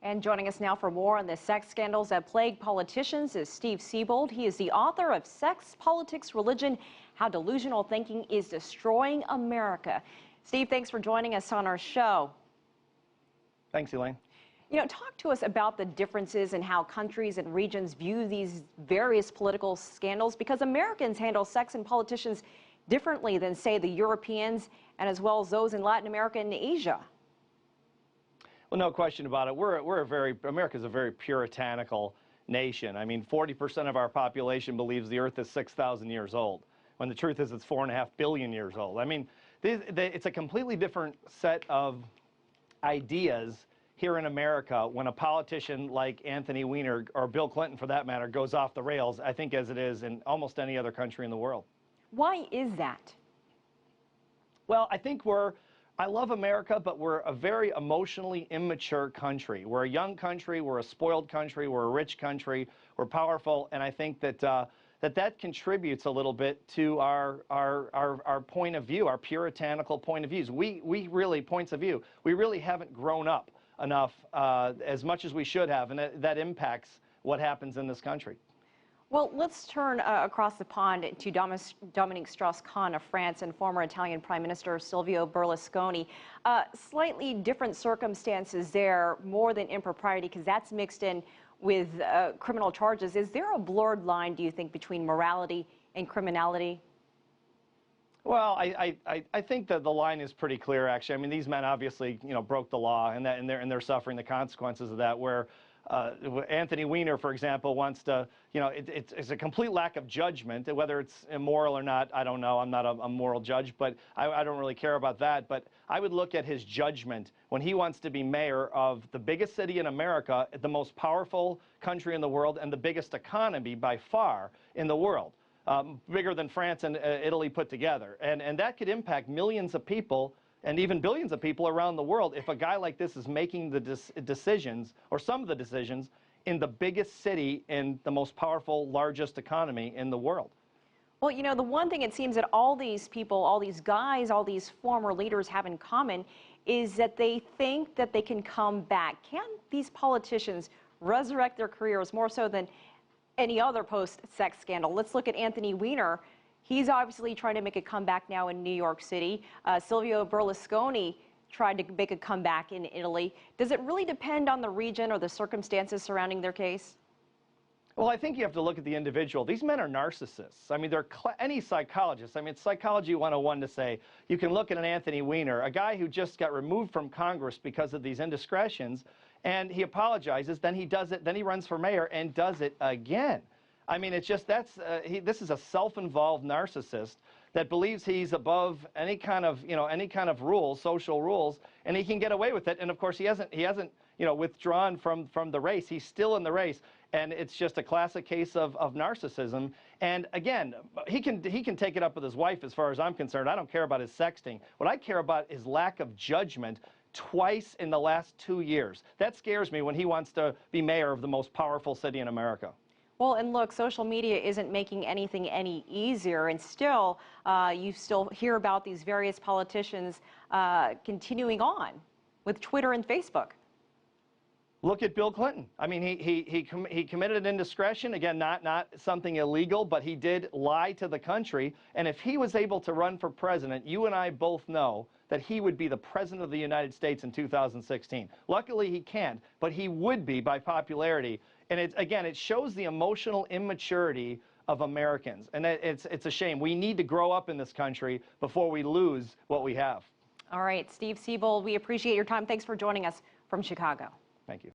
And joining us now for more on the sex scandals that plague politicians is Steve Siebold. He is the author of Sex, Politics, Religion, How Delusional Thinking is Destroying America. Steve, thanks for joining us on our show. Thanks, Elaine. You know, talk to us about the differences in how countries and regions view these various political scandals, because Americans handle sex and politicians differently than, say, the Europeans and as well as those in Latin America and Asia. Well, no question about it. America's a very puritanical nation. I mean, 40% of our population believes the Earth is 6,000 years old, when the truth is it's 4.5 billion years old. I mean, it's a completely different set of ideas here in America when a politician like Anthony Weiner, or Bill Clinton for that matter, goes off the rails, I think, as it is in almost any other country in the world. Why is that? Well, I think I love America, but we're a very emotionally immature country. We're a young country, we're a spoiled country, we're a rich country, we're powerful, and I think that that contributes a little bit to our point of view, our puritanical point of views. We really haven't grown up enough as much as we should have, and that impacts what happens in this country. Well, let's turn across the pond to Dominique Strauss-Kahn of France and former Italian Prime Minister Silvio Berlusconi. Slightly different circumstances there, more than impropriety, because that's mixed in with criminal charges. Is there a blurred line, do you think, between morality and criminality? Well, I think that the line is pretty clear, actually. I mean, these men obviously, broke the law, and they're suffering the consequences of that. Where Anthony Weiner, for example, wants to, it's a complete lack of judgment. Whether it's immoral or not, I don't know. I'm not a moral judge, but I don't really care about that. But I would look at his judgment when he wants to be mayor of the biggest city in America, the most powerful country in the world, and the biggest economy by far in the world. Bigger than France and Italy put together. And that could impact millions of people and even billions of people around the world if a guy like this is making the decisions, or some of the decisions, in the biggest city in the most powerful, largest economy in the world. Well, the one thing it seems that all these people, all these guys, all these former leaders have in common is that they think that they can come back. Can these politicians resurrect their careers more so than any other post-sex scandal? Let's look at Anthony Weiner. He's obviously trying to make a comeback now in New York City. Silvio Berlusconi tried to make a comeback in Italy. Does it really depend on the region or the circumstances surrounding their case? Well, I think you have to look at the individual. These men are narcissists. I mean, any psychologist. I mean, it's Psychology 101 to say you can look at an Anthony Weiner, a guy who just got removed from Congress because of these indiscretions, and he apologizes, then he does it, then he runs for mayor and does it again. I mean, it's just this is a self-involved narcissist that believes he's above any kind of rules, social rules, and he can get away with it. And of course, he hasn't withdrawn from the race. He's still in the race, and it's just a classic case of narcissism. And again, he can take it up with his wife, as far as I'm concerned. I don't care about his sexting. What I care about is lack of judgment. Twice in the last 2 years. That scares me when he wants to be mayor of the most powerful city in America. Well, and look, social media isn't making anything any easier, and still, you still hear about these various politicians continuing on with Twitter and Facebook. Look at Bill Clinton. I mean, he committed an indiscretion, again, not something illegal, but he did lie to the country. And if he was able to run for president, you and I both know that he would be the president of the United States in 2016. Luckily, he can't, but he would be by popularity. And it shows the emotional immaturity of Americans. And it's a shame. We need to grow up in this country before we lose what we have. All right, Steve Siebold, we appreciate your time. Thanks for joining us from Chicago. Thank you.